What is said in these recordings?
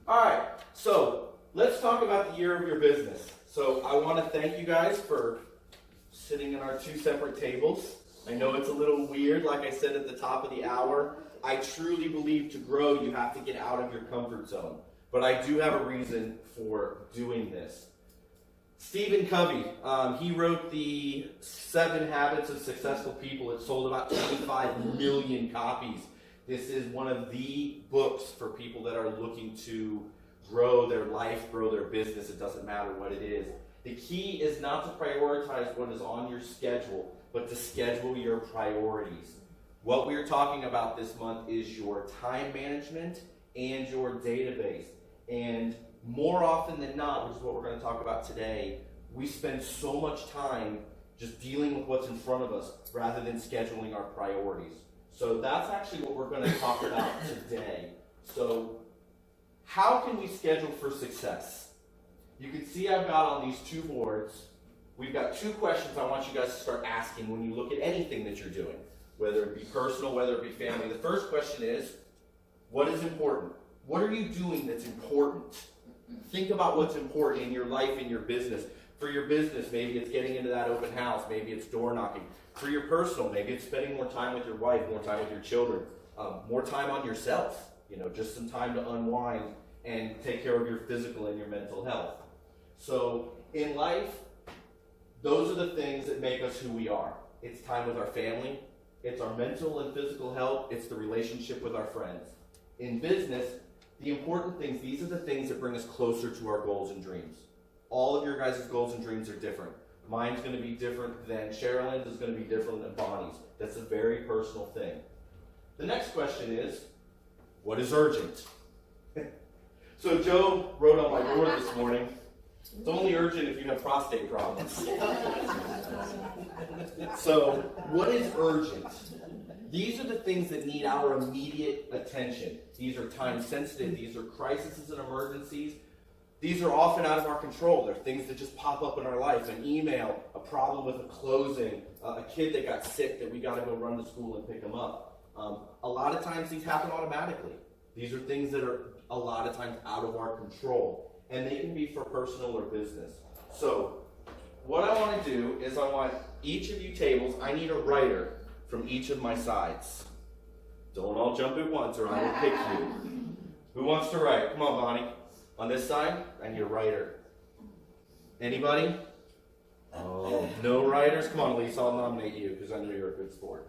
All right, so let's talk about the year of your business. So I want to thank you guys for sitting in our two separate tables. I know it's a little weird, like I said at the top of the hour. I truly believe to grow, you have to get out of your comfort zone. But I do have a reason for doing this. Stephen Covey, he wrote the 7 Habits of Successful People. It sold about 25 million copies. This is one of the books for people that are looking to grow their life, grow their business. It doesn't matter what it is. The key is not to prioritize what is on your schedule, but to schedule your priorities. What we're talking about this month is your time management and your database. And more often than not, which is what we're going to talk about today, we spend so much time just dealing with what's in front of us rather than scheduling our priorities. So that's actually what we're going to talk about today. So how can we schedule for success? You can see I've got on these 2 boards, we've got 2 questions I want you guys to start asking when you look at anything that you're doing, whether it be personal, whether it be family. The first question is, what is important? What are you doing that's important? Think about what's important in your life, in your business. For your business, maybe it's getting into that open house, maybe it's door knocking. For your personal, maybe it's spending more time with your wife, more time with your children, more time on yourself, just some time to unwind and take care of your physical and your mental health. So in life, those are the things that make us who we are. It's time with our family, it's our mental and physical health, it's the relationship with our friends. In business, the important things, these are the things that bring us closer to our goals and dreams. All of your guys' goals and dreams are different. Mine's going to be different than Sherilyn's, is going to be different than Bonnie's. That's a very personal thing. The next question is, what is urgent? So Joe wrote on my board this morning, it's only urgent if you have prostate problems. So what is urgent? These are the things that need our immediate attention. These are time sensitive. These are crises and emergencies. These are often out of our control. They're things that just pop up in our life. An email, a problem with a closing, a kid that got sick that we got to go run to school and pick them up. A lot of times these happen automatically. These are things that are a lot of times out of our control. And they can be for personal or business. So what I want to do is I want each of you tables, I need a writer from each of my sides. Don't all jump at once or I will pick you. Who wants to write? Come on, Bonnie. On this side, I need a writer. Anybody? Oh, no writers? Come on, Lisa, I'll nominate you because I know you're a good sport.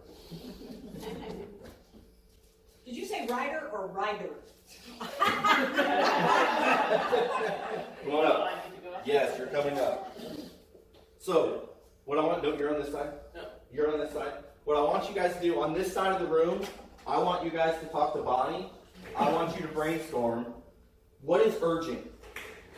Did you say writer or writer? Come on up. Yes, you're coming up. So, what I want, no, you're on this side? No. You're on this side? What I want you guys to do on this side of the room, I want you guys to talk to Bonnie. I want you to brainstorm. What is urgent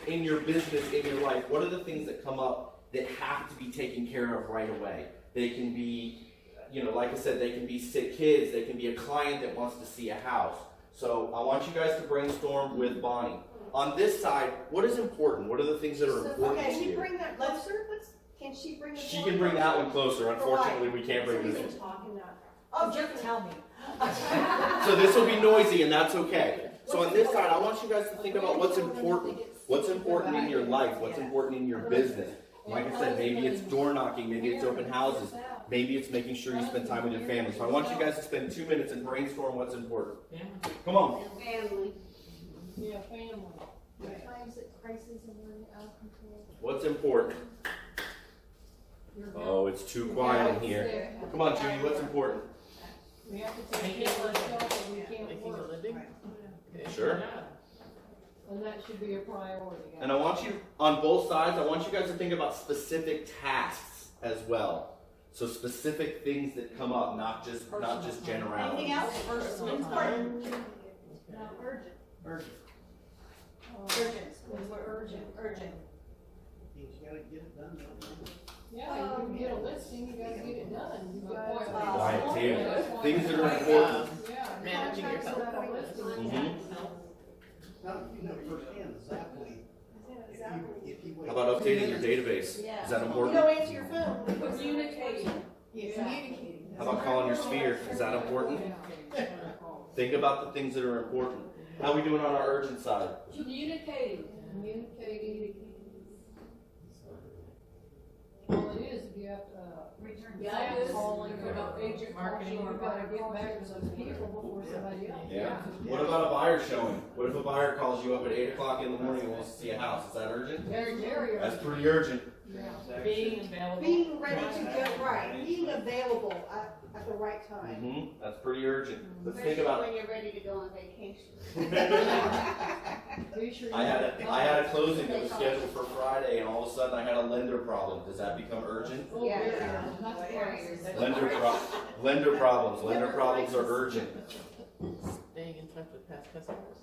in your business, in your life? What are the things that come up that have to be taken care of right away? They can be, like I said, they can be sick kids. They can be a client that wants to see a house. So I want you guys to brainstorm with Bonnie. On this side, what is important? What are the things that are important to you? Can you bring that closer? Can she bring it closer? She can bring that one closer. Unfortunately, we can't bring this one. Oh, just tell me. So this will be noisy, and that's okay. So on this side, I want you guys to think about what's important. What's important in your life? What's important in your business? Like I said, maybe it's door knocking, maybe it's open houses, maybe it's making sure you spend time with your family. So I want you guys to spend 2 minutes and brainstorm what's important. Come on. Family. Yeah, family. Times that crisis and we're out of control. What's important? Oh, it's too quiet in here. Come on, Judy, what's important? We have to take care of ourselves and we can't work. Sure. And that should be a priority. And I want you, on both sides, I want you guys to think about specific tasks as well. So specific things that come up, not just generalities. Anything else? Personal time. No, urgent. Urgent. Urgent. We're urgent. Urgent. You gotta get it done, don't you? Yeah, you can get a listing, you gotta get it done. You gotta Right, here. Things that are important. Yeah. Managing your health. Mm-hmm. Now, you know firsthand exactly. If you wait. How about updating your database? Yeah. Is that You important? don't answer your phone. Communicating. Communicating. How about calling your sphere? Is that important? Think about the things that are important. How we doing on our urgent side? Communicating. All it is, if you have, Yeah, it is. calling, agent marketing, you gotta get back to those people before somebody else. Yeah. What about a buyer showing? What if a buyer calls you up at 8 o'clock in the morning and wants to see a house? Is that urgent? Very That's pretty urgent. Being available. Being ready to go, right, being available at the right time. That's pretty urgent. Let's think about When you're ready to go on vacation. Be sure you I had a closing that was scheduled for Friday, and all of a sudden I had a lender problem. Does that become urgent? Oh, Yeah. very urgent. Not surprised. Lender problems. Lender problems are urgent. Staying in touch with past customers.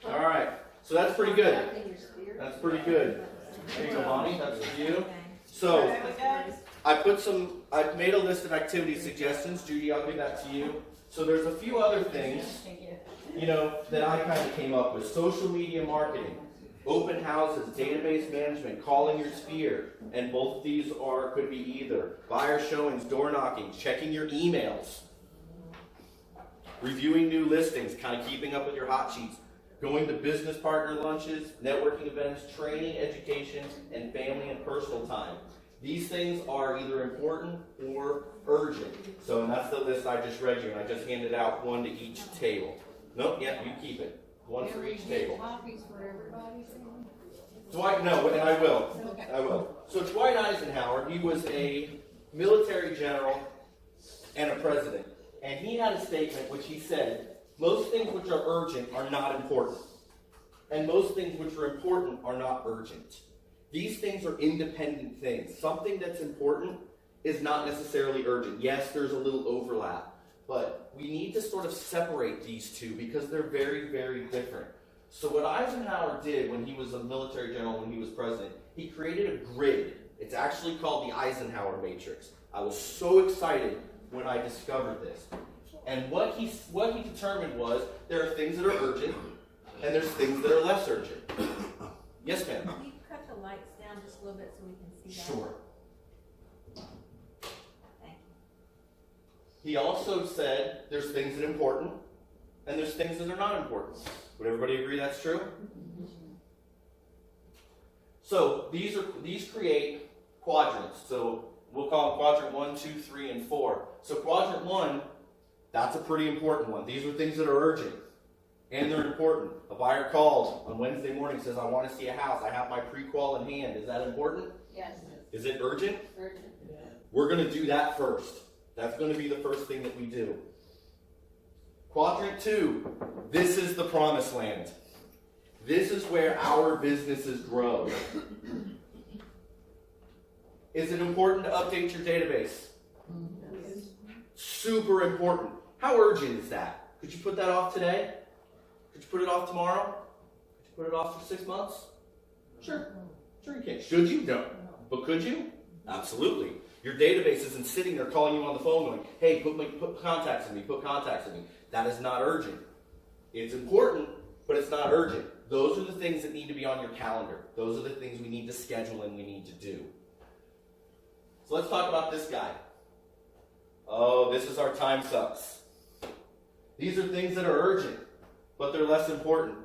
All right. So that's pretty good. That's pretty good. There you go, Bonnie. That's for you. So I've made a list of activity suggestions. Judy, I'll give that to you. So there's a few other things, that I kind of came up with. Social media marketing, open houses, database management, calling your sphere, and both of these could be either buyer showings, door knocking, checking your emails, reviewing new listings, kind of keeping up with your hot sheets, going to business partner lunches, networking events, training, education, and family and personal time. These things are either important or urgent. So, and that's the list I just read you, and I just handed out one to each table. Nope, yeah, you keep it. One for each table. Copies for everybody. Dwight, no, and I will. Okay. I will. So Dwight Eisenhower, he was a military general and a president. And he had a statement which he said, most things which are urgent are not important. And most things which are important are not urgent. These things are independent things. Something that's important is not necessarily urgent. Yes, there's a little overlap. But we need to sort of separate these two because they're very, very different. So what Eisenhower did when he was a military general, when he was president, he created a grid. It's actually called the Eisenhower matrix. I was so excited when I discovered this. And what he determined was there are things that are urgent and there's things that are less urgent. Yes, ma'am? Can you cut the lights down just a little bit so we can see that? Sure. Thank you. He also said there's things that are important and there's things that are not important. Would everybody agree that's true? So these create quadrants. So we'll call them quadrant 1, 2, 3, and 4. So quadrant 1, that's a pretty important one. These are things that are urgent and they're important. A buyer calls on Wednesday morning, says, I want to see a house. I have my pre-qual in hand. Is that important? Yes. Is it urgent? Urgent. We're going to do that first. That's going to be the first thing that we do. Quadrant 2, this is the promised land. This is where our businesses grow. Is it important to update your database? Super important. How urgent is that? Could you put that off today? Could you put it off tomorrow? Could you put it off for 6 months? Sure. Sure you can. Should you? No. But could you? Absolutely. Your database isn't sitting there calling you on the phone going, hey, put contacts in me, put contacts in me. That is not urgent. It's important, but it's not urgent. Those are the things that need to be on your calendar. Those are the things we need to schedule and we need to do. So let's talk about this guy. Oh, this is our time sucks. These are things that are urgent, but they're less important.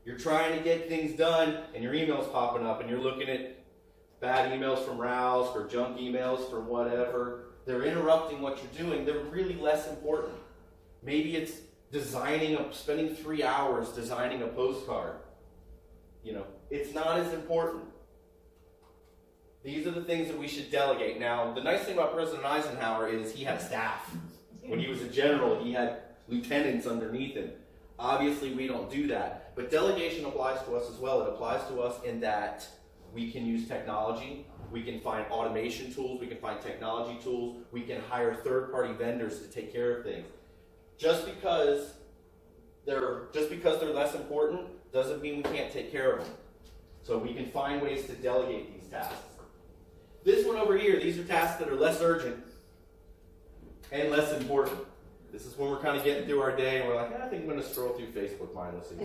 You're trying to get things done and your email's popping up and you're looking at bad emails from Rouse or junk emails for whatever. They're interrupting what you're doing. They're really less important. Maybe it's spending 3 hours designing a postcard. It's not as important. These are the things that we should delegate. Now, the nice thing about President Eisenhower is he had staff. When he was a general, he had lieutenants underneath him. Obviously, we don't do that. But delegation applies to us as well. It applies to us in that we can use technology. We can find automation tools. We can find technology tools. We can hire third-party vendors to take care of things. Just because they're less important doesn't mean we can't take care of them. So we can find ways to delegate these tasks. This one over here, these are tasks that are less urgent and less important. This is when we're kind of getting through our day and we're like, I think I'm going to scroll through Facebook mindlessly.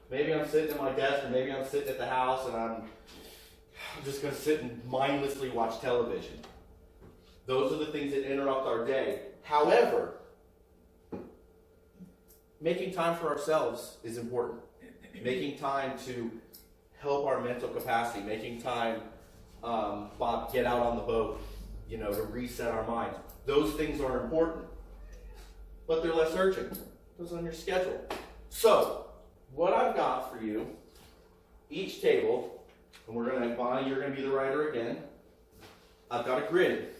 Maybe I'm sitting at my desk or maybe I'm sitting at the house and I'm just going to sit and mindlessly watch television. Those are the things that interrupt our day. However, making time for ourselves is important. Making time to help our mental capacity, making time, Bob, get out on the boat, to reset our minds. Those things are important, but they're less urgent. Those on your schedule. So, what I've got for you, each table, and Bonnie, you're gonna be the writer again. I've got a grid.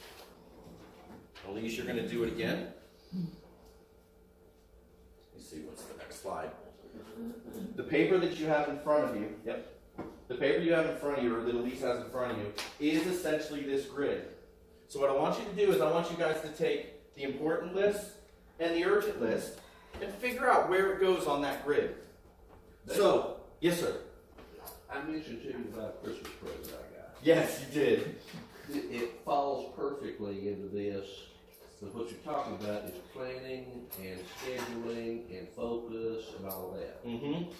Elise, you're gonna do it again. Let's see, what's the next slide? The paper that you have in front of you, the paper you have in front of you, or that Elise has in front of you, is essentially this grid. So what I want you to do is I want you guys to take the important list and the urgent list and figure out where it goes on that grid. So, yes, sir. I mentioned to you about a Christmas present I got. Yes, you did. It falls perfectly into this. So what you're talking about is planning and scheduling and focus and all that. Mm-hmm.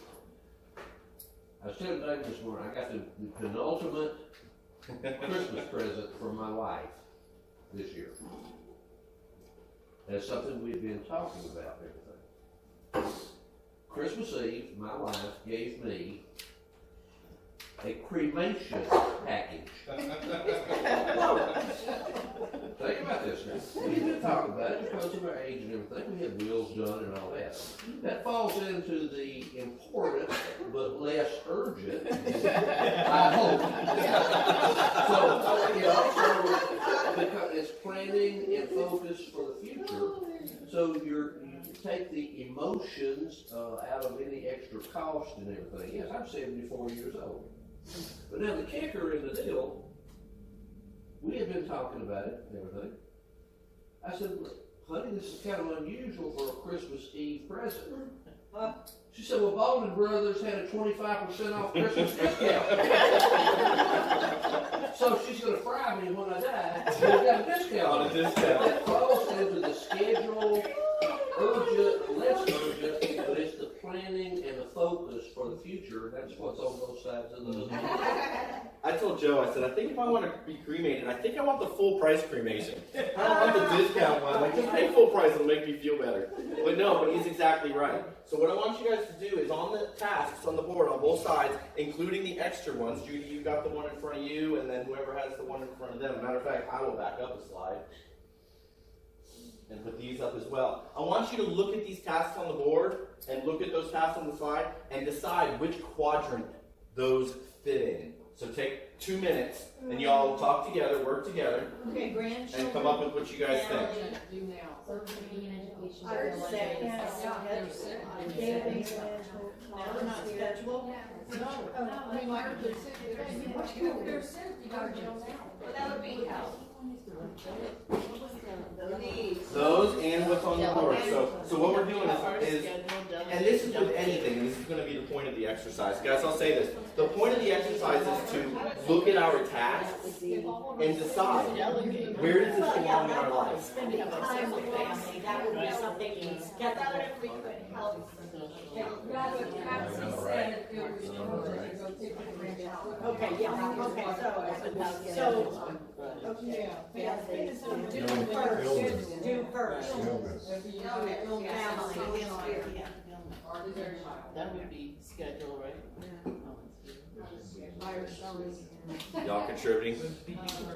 I was telling Dave this morning, I got the penultimate Christmas present from my wife this year. That's something we've been talking about and everything. Christmas Eve, my wife gave me a cremation package. Think about this now. We've been talking about it because of our age and everything. We had wills done and all that. That falls into the important but less urgent, I hope. So, because it's planning and focus for the future. So you take the emotions out of any extra cost and everything. Yes, I'm 74 years old. But now the kicker in the deal, we had been talking about it and everything. I said, honey, this is kind of unusual for a Christmas Eve present. She said, well, Baldwin Brothers had a 25% off Christmas discount. So she's going to fry me when I die. We got a discount. On a discount. That falls into the schedule, urgent, less urgent, but it's the planning and the focus for the future. That's what's on both sides of the. I told Joe, I said, I think if I want to be cremated, I think I want the full price cremation. I don't want the discount one. Like, just pay full price, it'll make me feel better. But he's exactly right. So what I want you guys to do is on the tasks on the board on both sides, including the extra ones. Judy, you got the one in front of you, and then whoever has the one in front of them. Matter of fact, I will back up a slide and put these up as well. I want you to look at these tasks on the board and look at those tasks on the side and decide which quadrant those fit in. So take 2 minutes and y'all talk together, work together, Okay, grandchildren. and come up with what you guys think. Do now. We're not scheduled. No, I mean, like, they're sent, you gotta get them now. Well, that would be help. Those and what's on the board. So what we're doing is and this is with anything, and this is going to be the point of the exercise. Guys, I'll say this. The point of the exercise is to look at our tasks and decide where does this belong in our life. Spending time with family, that would be something we schedule if we could help. Okay, yeah, okay, do first. That would be scheduled, right? Y'all contributing?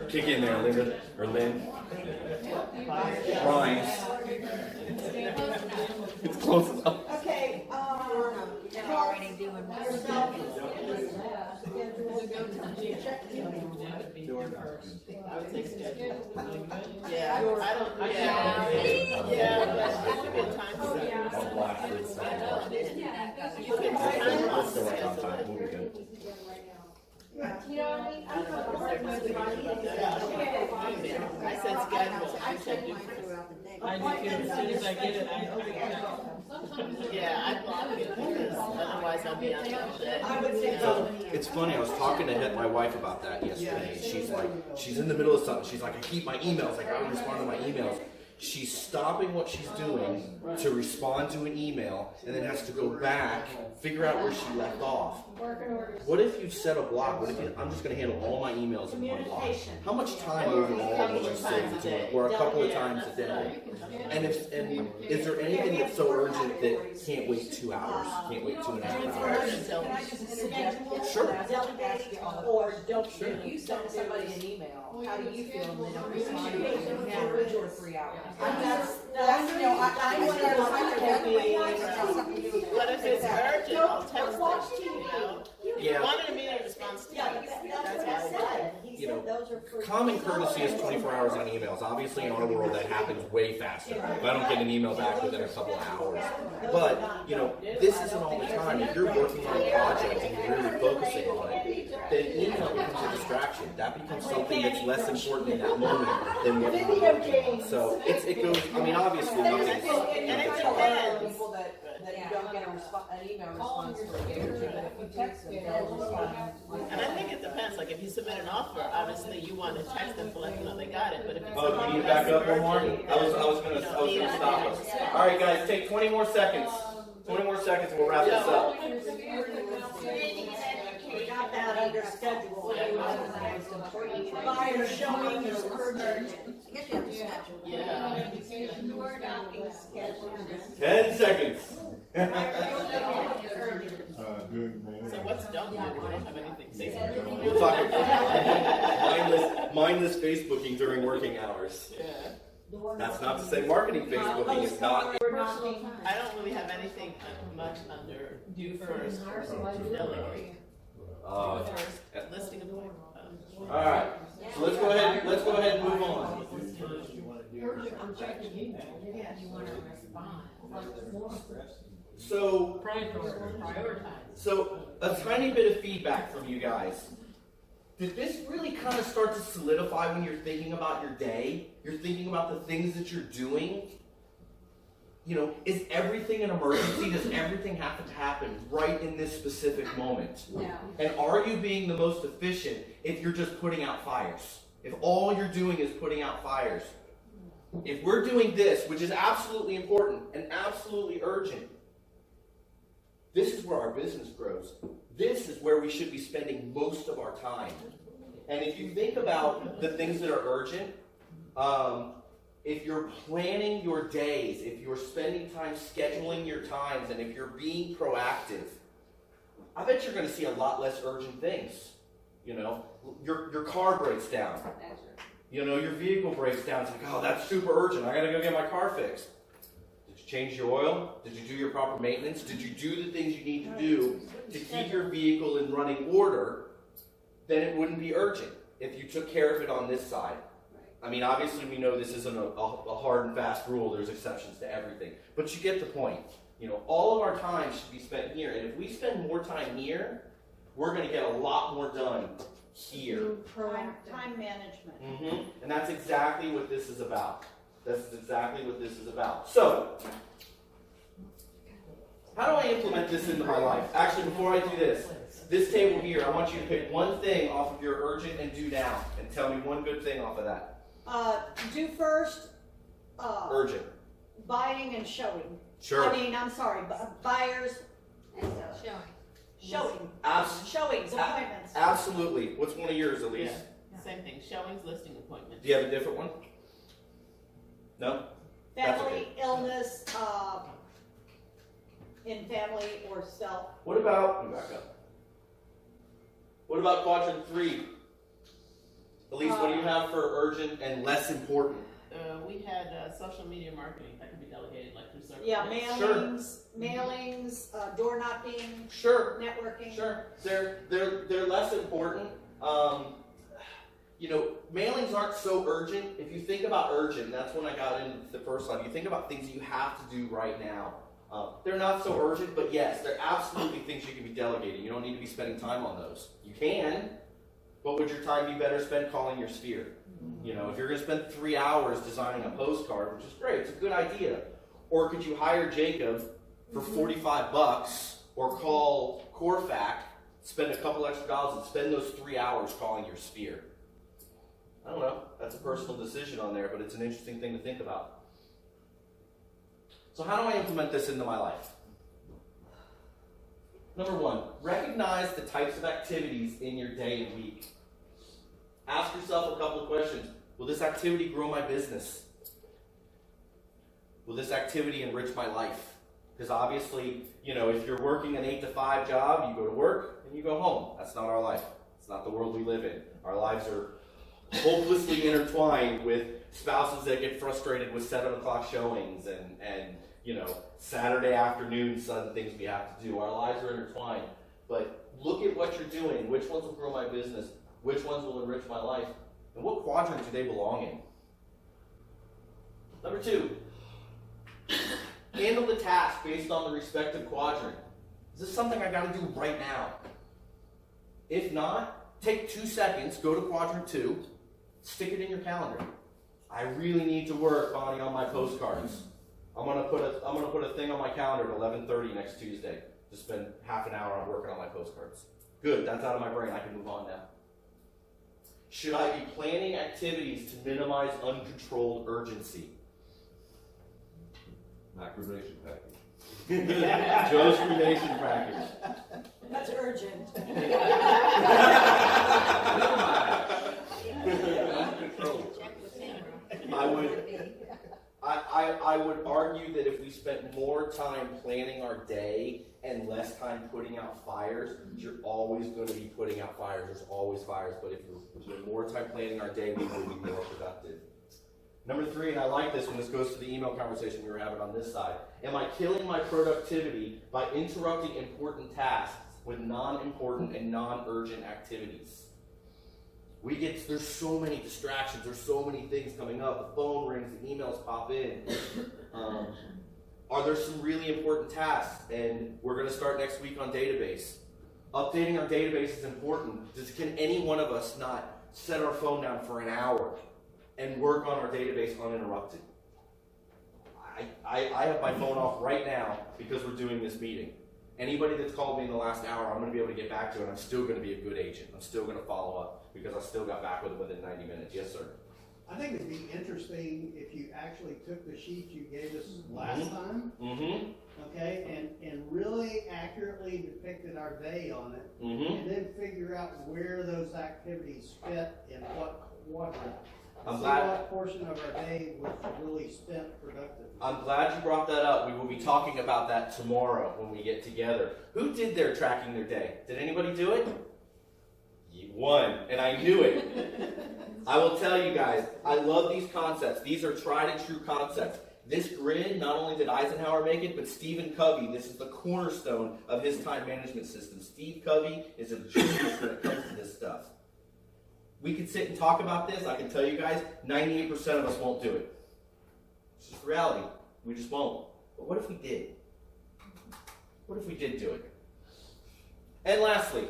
Kick in there, Linda, or Lynn. Rhymes. It's close enough. Okay, They're already doing yourself. I would say schedule. Yeah, I don't, that should be a time set. I'll block this. You can time Let's it. go right on time. We'll be good. You know what I mean? I'm not hard I said schedule, I said do. I do too, as soon as I get it, Yeah, I block it because otherwise I'll be on top of that. I would say So, it's funny, I was talking to my wife about that yesterday. She's like, she's in the middle of something. She's like, I keep my emails, like I don't respond to my emails. she's stopping what she's doing to respond to an email and then has to go back, figure out where she left off. What if you set a block? What if you, I'm just going to handle all my emails in one block? Communication. How much time overall would you save doing it? Or a couple of times a day? And is there anything that's so urgent that can't wait 2 hours? Can't wait 2.5 hours? Can I just suggest? Sure. Delegating or don't do. If you send somebody an email, how do you feel when they don't respond to you in 2 or 3 hours? That's, you know, I want to. But if it's urgent, I'll text it, you know? If Yeah. you want an immediate response, Yeah, text. that's what I said. He You know, said those are for. Common courtesy is 24 hours on emails. Obviously, in our world, that happens way faster. If I don't get an email back within a couple of hours. But, you know, this isn't all the time. If you're working on a project and you're really focusing on it, then email becomes a distraction. That becomes something that's less important in that moment than what you're working on. So it goes, I mean, obviously, nothing's People that you don't get an email response for a day or two, but if you text them, they'll respond. And I think it depends, like if you submit an offer, obviously you want to text them to let them know they got it, but if it's. Oh, do you need to back up one more? I was gonna stop us. All right, guys, take 20 more seconds. 20 more seconds, and we'll wrap this up. We got that under schedule. Buyer showing is urgent. I guess you have to schedule. Yeah. 10 seconds. So what's done, we don't have anything to say. We'll talk mindless Facebooking during working hours. Yeah. That's not to say marketing Facebooking is not. I don't really have anything much under due first or delegate. First listing appointment. All right. So let's go ahead. Let's go ahead and move on. So, a tiny bit of feedback from you guys. Did this really kind of start to solidify when you're thinking about your day? You're thinking about the things that you're doing? You know, is everything an emergency? Does everything have to happen right in this specific moment? No. And are you being the most efficient if you're just putting out fires? If all you're doing is putting out fires? If we're doing this, which is absolutely important and absolutely urgent, this is where our business grows. This is where we should be spending most of our time. And if you think about the things that are urgent, if you're planning your days, if you're spending time scheduling your times, and if you're being proactive, I bet you're going to see a lot less urgent things. You know, your car breaks down. You know, your vehicle breaks down. It's like, oh, that's super urgent. I got to go get my car fixed. Did you change your oil? Did you do your proper maintenance? Did you do the things you need to do to keep your vehicle in running order? Then it wouldn't be urgent if you took care of it on this side. I mean, obviously we know this isn't a hard and fast rule. There's exceptions to everything. But you get the point. You know, all of our time should be spent here. And if we spend more time here, we're going to get a lot more done here. Time management. And that's exactly what this is about. That's exactly what this is about. So, how do I implement this into my life? Actually, before I do this table here, I want you to pick one thing off of your urgent and do now, and tell me one good thing off of that. Do first, Urgent. buying and showing. Sure. I mean, I'm sorry, buyers, showing, showings, appointments. Absolutely. What's one of yours, Elise? Yeah. Same thing, showings, listing appointments. Do you have a different one? No? That's Family, okay. illness, in family or self. What about, let me back up. What about quadrant 3? Elise, what do you have for urgent and less important? We had social media marketing that can be delegated like through circle. Yeah, Mails. mailings, door knocking, Sure. networking. Sure. They're less important. You know, mailings aren't so urgent. If you think about urgent, that's when I got into the first slide. You think about things you have to do right now. They're not so urgent, but yes, they're absolutely things you can be delegating. You don't need to be spending time on those. You can, but would your time be better spent calling your sphere? You know, if you're going to spend 3 hours designing a postcard, which is great, it's a good idea. Or could you hire Jacob for $45 or call Corfac, spend a couple extra dollars and spend those 3 hours calling your sphere? I don't know. That's a personal decision on there, but it's an interesting thing to think about. So how do I implement this into my life? Number one, recognize the types of activities in your day and week. Ask yourself a couple of questions. Will this activity grow my business? Will this activity enrich my life? Because obviously, if you're working an 8 to 5 job, you go to work and you go home. That's not our life. It's not the world we live in. Our lives are hopelessly intertwined with spouses that get frustrated with 7 o'clock showings and Saturday afternoon sudden things we have to do. Our lives are intertwined. But look at what you're doing. Which ones will grow my business? Which ones will enrich my life? And what quadrant do they belong in? Number 2, handle the task based on the respective quadrant. Is this something I got to do right now? If not, take 2 seconds, go to quadrant 2, stick it in your calendar. I really need to work, Bonnie, on my postcards. I'm gonna put a thing on my calendar at 11:30 next Tuesday to spend half an hour on working on my postcards. Good, that's out of my brain. I can move on now. Should I be planning activities to minimize uncontrolled urgency? Micronation package. Joe's cremation package. That's urgent. I would argue that if we spent more time planning our day and less time putting out fires, you're always going to be putting out fires. There's always fires. But if we spend more time planning our day, we will be more productive. Number 3, and I like this one, this goes to the email conversation we were having on this side. Am I killing my productivity by interrupting important tasks with non-important and non-urgent activities? There's so many distractions, there's so many things coming up, the phone rings, the emails pop in. Are there some really important tasks? And we're going to start next week on database. Updating our database is important. Can any one of us not set our phone down for an hour and work on our database uninterrupted? I have my phone off right now because we're doing this meeting. Anybody that's called me in the last hour, I'm going to be able to get back to it, and I'm still going to be a good agent. I'm still going to follow up because I still got back with them within 90 minutes. Yes, sir. I think it'd be interesting if you actually took the sheet you gave us last time, okay, and really accurately depicted our day on it, and then figure out where those activities fit in what quadrant. I'm See glad- what portion of our day was really spent productively. I'm glad you brought that up. We will be talking about that tomorrow when we get together. Who did their tracking their day? Did anybody do it? One, and I knew it. I will tell you guys, I love these concepts. These are tried and true concepts. This grid, not only did Eisenhower make it, but Stephen Covey, this is the cornerstone of his time management system. Steve Covey is a genius when it comes to this stuff. We could sit and talk about this. I can tell you guys, 98% of us won't do it. It's just reality. We just won't. But what if we did? What if we did do it? And lastly,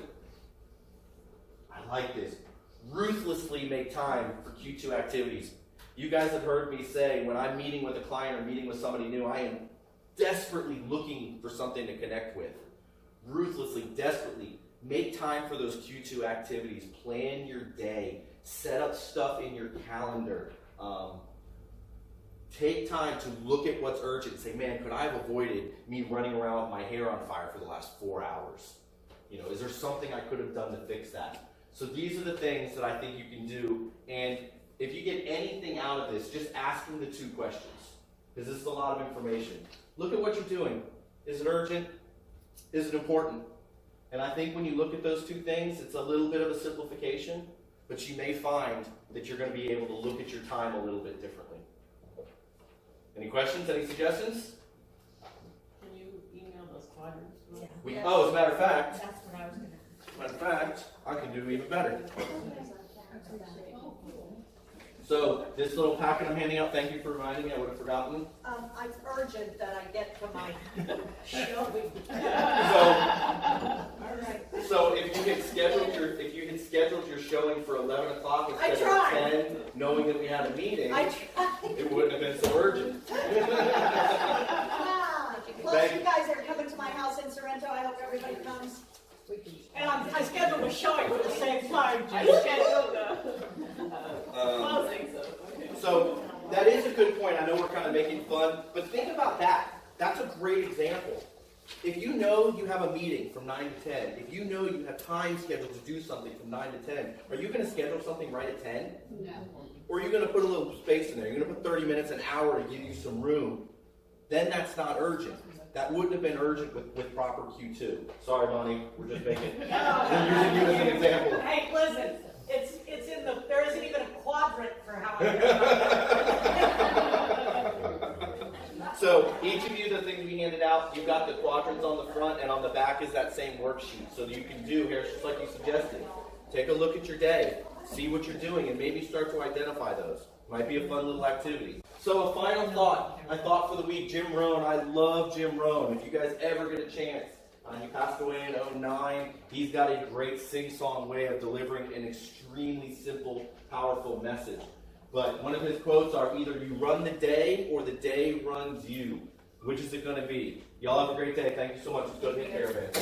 I like this. Ruthlessly make time for Q2 activities. You guys have heard me say when I'm meeting with a client or meeting with somebody new, I am desperately looking for something to connect with. Ruthlessly, desperately. Make time for those Q2 activities. Plan your day. Set up stuff in your calendar. Take time to look at what's urgent. Say, man, could I have avoided me running around with my hair on fire for the last 4 hours? Is there something I could have done to fix that? So these are the things that I think you can do. And if you get anything out of this, just ask them the 2 questions. Because this is a lot of information. Look at what you're doing. Is it urgent? Is it important? And I think when you look at those 2 things, it's a little bit of a simplification, but you may find that you're going to be able to look at your time a little bit differently. Any questions? Any suggestions? Can you email those quadrants? Yeah. As a matter of fact, That's what I was gonna. Matter of fact, I can do even better. So this little packet I'm handing out, thank you for reminding me, I would have forgotten. It's urgent that I get to my showing. So if you had scheduled your showing for 11 o'clock instead of 10, knowing that we had a meeting, I tried. it wouldn't have been so urgent. Plus, you guys are coming to my house in Sorrento. I hope everybody comes. And I scheduled a showing for the same time. I scheduled the closing, so okay. So that is a good point. I know we're kind of making fun, but think about that. That's a great example. If you know you have a meeting from 9 to 10, if you know you have time scheduled to do something from 9 to 10, are you going to schedule something right at 10? No. Or are you going to put a little space in there? You're going to put 30 minutes, an hour to give you some room. Then that's not urgent. That wouldn't have been urgent with proper Q2. Sorry, Bonnie, we're just making, we're using you as an example. Hey, listen, it's in the, there isn't even a quadrant for how I So each of you, the things we handed out, you've got the quadrants on the front, and on the back is that same worksheet. So that you can do here, just like you suggested. Take a look at your day, see what you're doing, and maybe start to identify those. Might be a fun little activity. So a final thought, my thought for the week, Jim Rohn. I love Jim Rohn. If you guys ever get a chance, he passed away in 2009. He's got a great sing-song way of delivering an extremely simple, powerful message. But one of his quotes are, either you run the day or the day runs you. Which is it going to be? Y'all have a great day. Thank you so much. Let's go take care of it.